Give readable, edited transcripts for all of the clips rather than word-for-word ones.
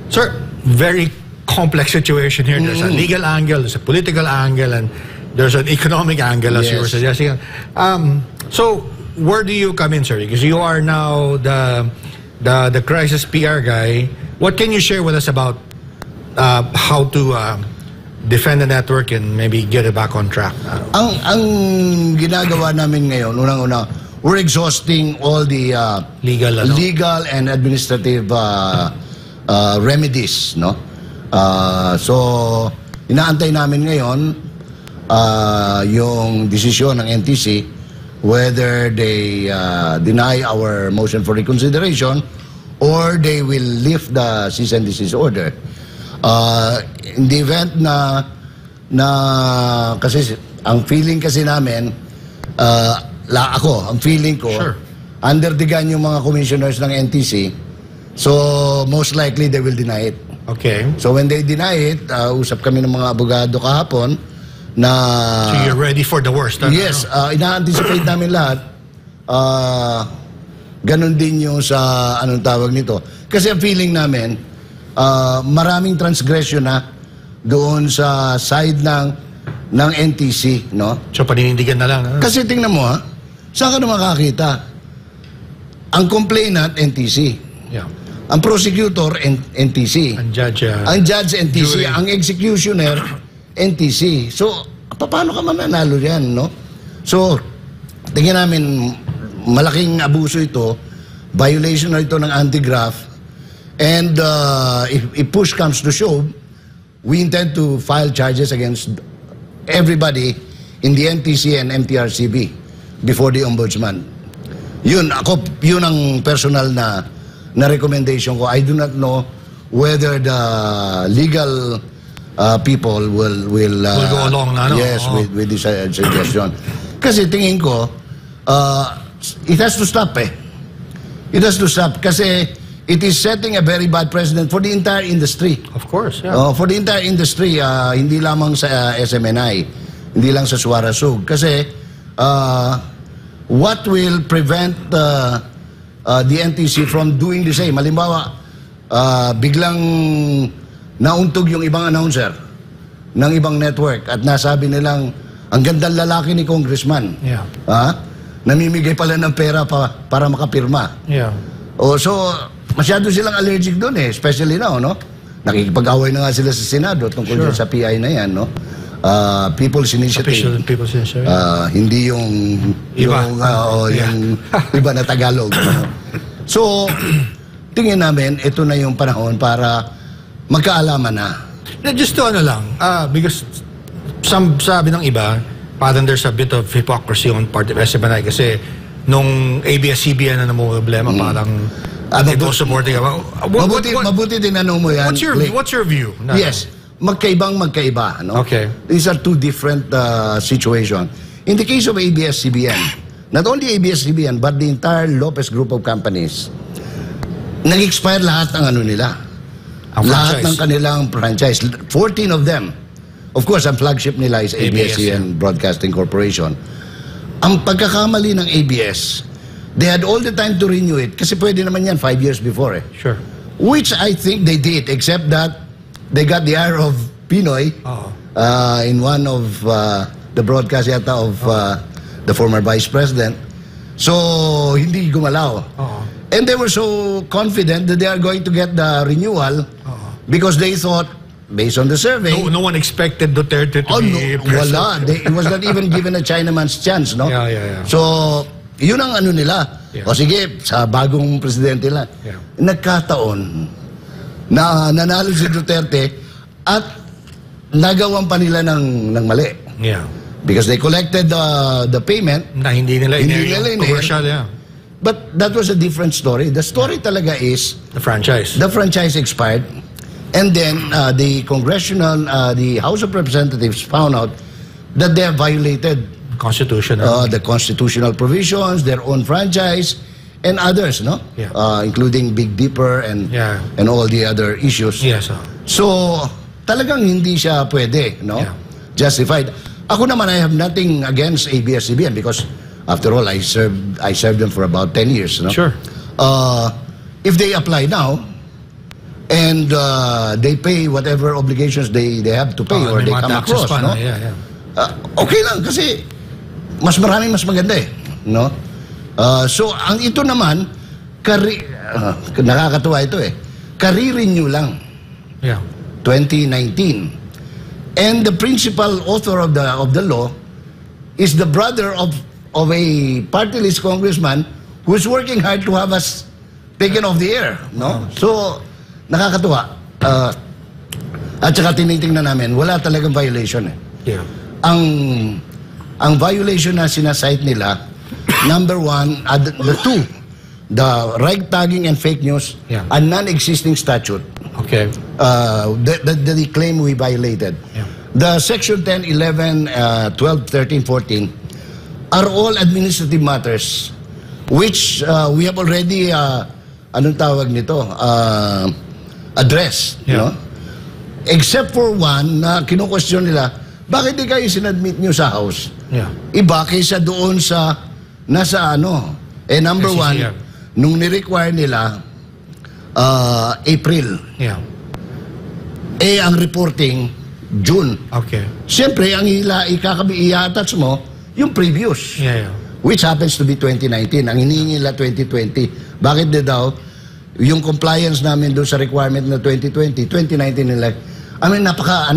Sir, very complex situation here. There's a legal angle, there's a political angle, and there's an economic angle, as you were suggesting. So, where do you come in, sir? Because you are now the crisis PR guy. What can you share with us about how to defend the network and maybe get it back on track? Ang ginagawa namin ngayon, unang-una, we're exhausting all the legal and administrative remedies, no? So, inaantay namin ngayon yung desisyon ng NTC whether they deny our motion for reconsideration or they will lift the cease and desist order. In the event na kasi ang feeling kasi namin, ang feeling ko, underdigan yung mga commissioners ng NTC, so most likely they will deny it. Okay. So when they deny it, usap kami ng mga abogado kahapon na... So you're ready for the worst? Yes, ina-anticipate namin lahat. Ganon din yung sa, anong tawag nito. Kasi ang feeling namin, maraming transgression na doon sa side ng NTC, no? So paninindigan na lang. Kasi tingnan mo, saan ka na makakita? Ang complainant, NTC. Yeah. Ang prosecutor, NTC. Ang judge, NTC. jury. Ang executioner, NTC. So, paano ka mananalo yan, no? So, tingnan namin, malaking abuso ito, violation na ito ng anti-graft, and if push comes to shove, we intend to file charges against everybody in the NTC and MTRCB before the Ombudsman. Yun ang personal na recommendation ko. I do not know whether the legal people will go along na, no? Yes, with this suggestion. Kasi tingin ko, it has to stop It has to stop kasi it is setting a very bad precedent for the entire industry. Of course, yeah. For the entire industry, hindi lamang sa SMNI, hindi lang sa Suarasug. Kasi what will prevent the NTC from doing the same? Halimbawa, biglang nauntog yung ibang announcer ng ibang network at nasabi nilang ang gandang lalaki ni Congressman. Yeah. Namimigay pala ng pera para makapirma. Yeah. So, masyado silang allergic doon especially now, no? Nakikipag-away na nga sila sa Senado tungkol sa PI na yan, no? People's Initiative. People's Initiative. Hindi yung iba. Yung iba na Tagalog. So, tingin namin, ito na yung panahon para magkaalaman na. Just to because sabi ng iba, parang there's a bit of hypocrisy on part of SMNI kasi nung ABS-CBN na problema, parang ito supporting. Mabuti din mo yan. What's your view? Yes. Magkaiba, no? Okay. These are two different situations. In the case of ABS-CBN, not only ABS-CBN, but the entire Lopez Group of companies, nag-expire lahat ng nila. Lahat ng kanilang franchise. 14 of them. Of course, ang flagship nila is ABS-CBN Broadcasting Corporation. Ang pagkakamali ng ABS, they had all the time to renew it kasi pwede naman yan 5 years before. Sure. Which I think they did, except that they got the ire of Pinoy in one of the broadcast yata of the former vice president. So, hindi gumalaw. And they were so confident that they are going to get the renewal because they thought, based on the survey... No one expected Duterte to be president. Wala. It was not even given a Chinaman's chance, no? Yeah. So, yun ang nila. Yeah. O sige, sa bagong presidente nila. Yeah. Nagkataon na nanalo si Duterte at nagawan pa nila ng mali. Yeah. Because they collected the payment. Na hindi nila commercial, yeah. But that was a different story. The story talaga is... The franchise. The franchise expired. And then the the House of Representatives found out that they have violated the constitutional provisions, their own franchise, and others, no? Yeah. Including Big Dipper and all the other issues. Yes. So talagang hindi siya pwede, no? Yeah. Justified. Ako naman, I have nothing against ABS-CBN because after all, I served them for about 10 years, no? Sure. If they apply now, and they pay whatever obligations they have to pay or may they mga come taxes across, pa, no? Yeah. Okay lang kasi mas maraming mas maganda eh, no? So ang ito naman nakakatuwa ito eh. Kare-renew lang. Yeah. 2019. And the principal author of the law is the brother of a party list congressman who's working hard to have us taken off the air, no? So nakakatuwa. At saka tinitingnan namin, wala talagang violation eh. Yeah. Ang violation na sinasite nila, number one, the two, the right tagging and fake news, a non-existing statute. Okay. The claim we violated. Yeah. The section 10, 11, 12, 13, 14 are all administrative matters which we have already anong tawag nito? Address, Yeah. no? Except for one na kino-question nila, bakit di kayo sinadmit nyo sa House? Yeah. Iba kaysa doon sa nasa ano? Number SCCM. one, nung ni-require nila April. Yeah. Ang reporting June. Okay. Siyempre, ang i-attach mo yung previous. Yeah. Which happens to be 2019. Ang hinihingi nila 2020. Bakit di daw yung compliance namin doon sa requirement na 2020, 2019 nila. I mean, napaka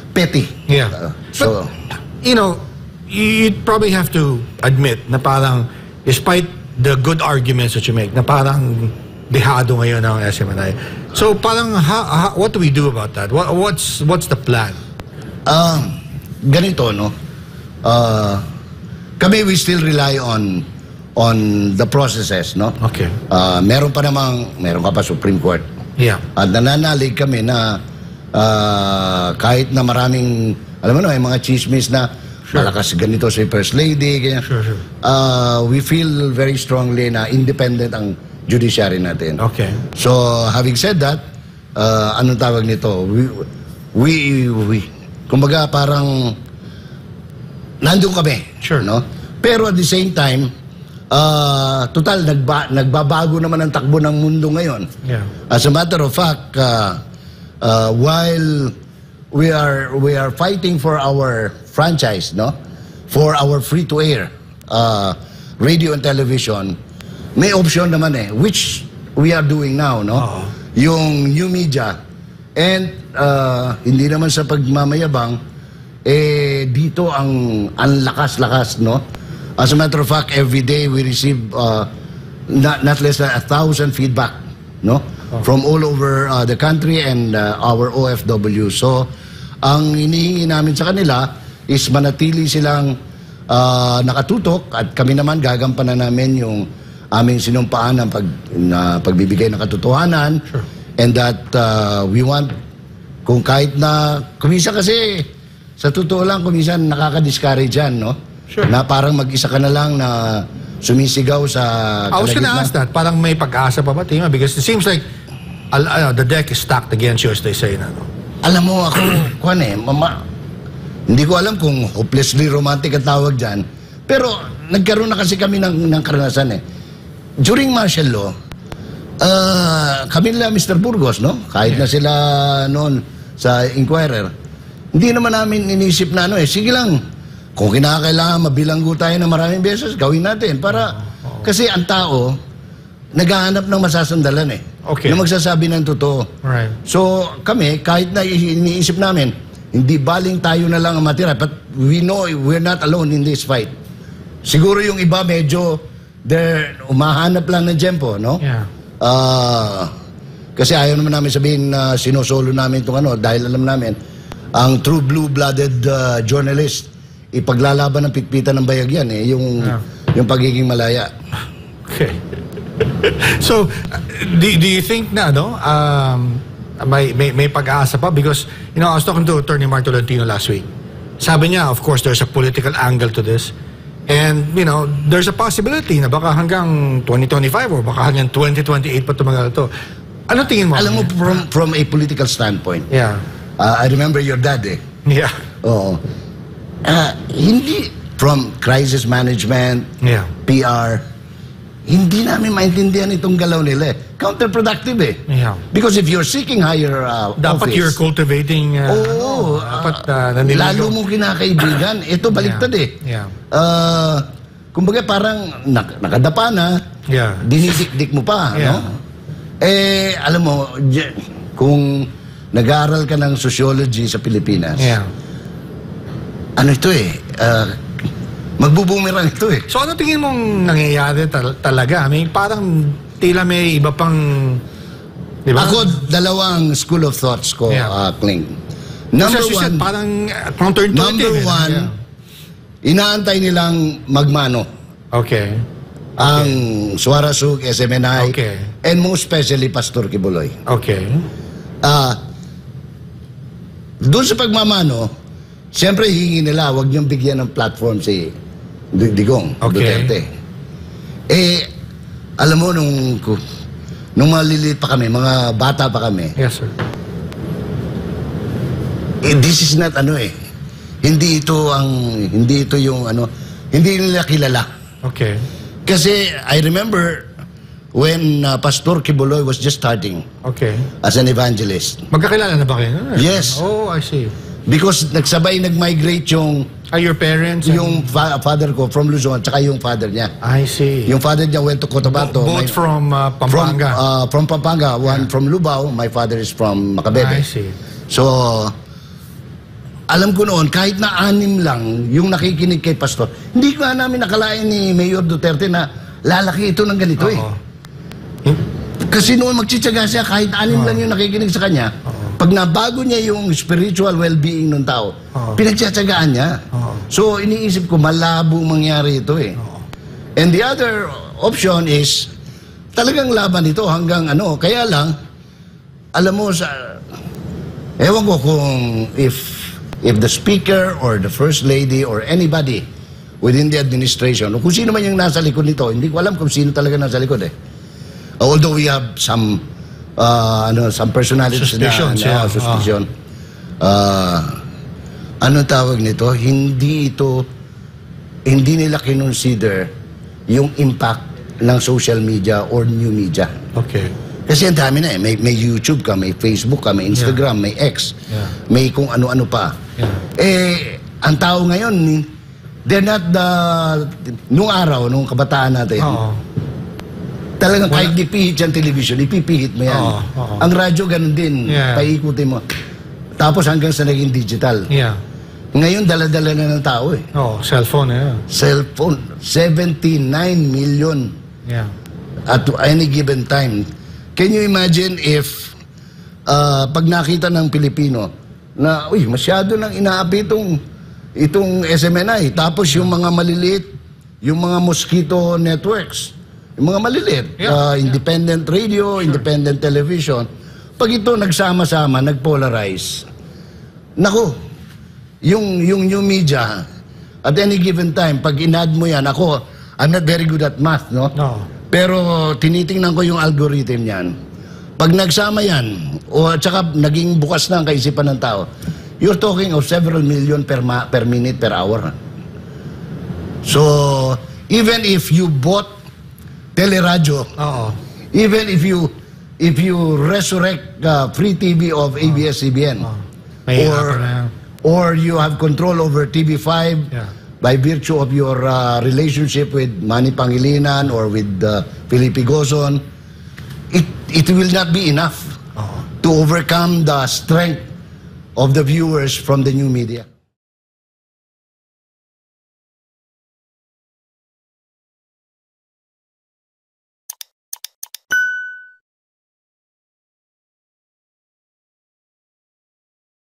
petty. Yeah. So, but, you know, you'd probably have to admit na parang, despite the good arguments that you make, na parang dehado ngayon ang SMNI. So parang, what do we do about that? What's the plan? Ganito, no? Kami, we still rely on the processes, no? Okay. Meron ka pa Supreme Court. Yeah. At nananalig kami na kahit na maraming, alam mo no, mga chismis na malakas ganito si First Lady, ganyan. Sure. We feel very strongly na independent ang judiciary natin. Okay. So, having said that, anong tawag nito? We kumbaga parang nandun kami. Sure. No? Pero at the same time, total, nagbabago naman ang takbo ng mundo ngayon. Yeah. As a matter of fact, while we are fighting for our franchise, no, for our free-to-air radio and television, may option naman which we are doing now, no? Yung new media. And hindi naman sa pagmamayabang, dito ang lakas-lakas, no? As a matter of fact, every day we receive not less than 1,000 feedback, no, from all over the country and our OFW. So, ang hinihingi namin sa kanila is manatili silang nakatutok at kami naman gagampanan namin yung aming sinumpaan ng pagbibigay ng katotohanan. Sure. And that we want, kung kahit na, kuminsan kasi, sa totoo lang, kuminsan nakaka-discourage yan, no? Sure. Na parang mag-isa ka na lang na sumisigaw sa I was gonna ask that. Parang may pag-asa pa ba, Tima? Because it seems like the deck is stacked against you, as they say na, no? Alam mo, ako, hindi ko alam kung hopelessly romantic ang tawag dyan. Pero, nagkaroon na kasi kami ng karanasan During martial law, kami nila Mr. Burgos, no? Kahit na sila noon sa Inquirer, hindi naman namin inisip na sige lang, kung kinakailangan mabilanggo tayo na maraming beses, gawin natin. Kasi ang tao, naghahanap ng masasandalan Okay. na magsasabi ng totoo. Right. So kami, kahit na iniisip namin, hindi baling tayo na lang ang matira. But we know we're not alone in this fight. Siguro yung iba medyo, umahanap lang ng tempo, no? Yeah. Kasi ayaw naman namin sabihin na sinosolo namin itong dahil alam namin, ang true blue-blooded journalist, ipaglalaban ng pitpitan ng bayag yan yung pagiging malaya. Okay. So, do you think na, may pag-aasa pa? Because, I was talking to Attorney Mark Tolentino last week. Sabi niya, of course, there's a political angle to this. And, there's a possibility na baka hanggang 2025 or baka hanggang 2028 pa tumagal to. Ano tingin mo? Alam mo, from a political standpoint, yeah. I remember your dad Yeah. Oo. Hindi from crisis management, Yeah. PR, hindi namin maintindihan itong galaw nila eh. Counterproductive eh. Yeah. Because if you're seeking higher Dapat office, you're cultivating... dapat lalo mong kinakaibigan. Ito baliktad eh. Yeah. Kumbaga parang nakadapa na, Yeah. dinidikdik mo pa. Yeah. No? Alam mo, kung nag-aaral ka ng sociology sa Pilipinas, Yeah. ano ito eh, magbubumerang ito eh. So ano tingin mong nangyayari talaga? I mean, parang tila may iba pang... Di ba? Ako, dalawang school of thoughts ko, Yeah. Kling. Number Number one, one, parang counterintuitive. number one, inaantay nilang magmano. Okay. Ang Suarasug, SMNI, Okay. and most especially Pastor Kibuloy. Okay. Doon sa pagmamano, siyempre hingi nila, wag niyong bigyan ng platform si Digong Okay. Duterte. Alam mo, nung maliliit pa kami, mga bata pa kami, Yes, sir. this is not hindi ito yung hindi nila kilala. Okay. Kasi I remember when Pastor Kibuloy was just starting Okay. as an evangelist. Magkakilala na ba kayo? Yes. Oh, I see. Because nag-migrate yung Are your parents? father ko from Luzon, tsaka yung father niya. I see. Yung father niya went to Cotabato. Both from Pampanga. From Pampanga. One from Lubao. My father is from I Macabebe. see. So, alam ko noon, kahit na 6 lang yung nakikinig kay Pastor, hindi ko namin nakalain ni Mayor Duterte na lalaki ito ng ganito eh. Oo. Kasi noon magtsitsaga siya, kahit 6 lang yung nakikinig sa kanya, pag nabago niya yung spiritual well-being ng tao, pinagtsatsagaan niya. So, iniisip ko, malabo mangyari ito eh. And the other option is, talagang laban ito hanggang kaya lang, alam mo, ewan ko kung if the speaker or the first lady or anybody within the administration, o kung sino man yung nasa likod nito, hindi ko alam kung sino talaga nasa likod eh. Although we have some personalities Suspicions, na suspicion. Ano tawag nito? Hindi nila kinonsider yung impact ng social media or new media. Okay. Kasi ang dami na eh. May YouTube ka, may Facebook ka, may Instagram, may X, may kung ano-ano pa. Ang tao ngayon, they're not nung araw, nung kabataan natin, talagang kahit dipihit yung television, ipipihit mo yan. Ang radyo, ganun din. Paikutin mo. Tapos hanggang sa naging digital. Yeah. Ngayon, dala-dala na ng tao eh. Cellphone, Cellphone, 79 million at any given time. Can you imagine if pag nakita ng Pilipino na, masyado nang inaapi itong SMNI, tapos yung mga maliliit, yung mga mosquito networks, yung mga maliliit, independent radio, independent television, pag ito nagsama-sama, nagpolarize, naku, yung new media, at any given time, pag in-add mo yan, I'm not very good at math, no? Pero tinitingnan ko yung algorithm niyan. Pag nagsama yan, at saka naging bukas na ang kaisipan ng tao, you're talking of several million per minute, per hour. So, even if you bought teleradyo, even if you resurrect free TV of ABS-CBN, or you have control over TV5 by virtue of your relationship with Manny Pangilinan or with Felipe Gozon, it will not be enough to overcome the strength of the viewers from the new media.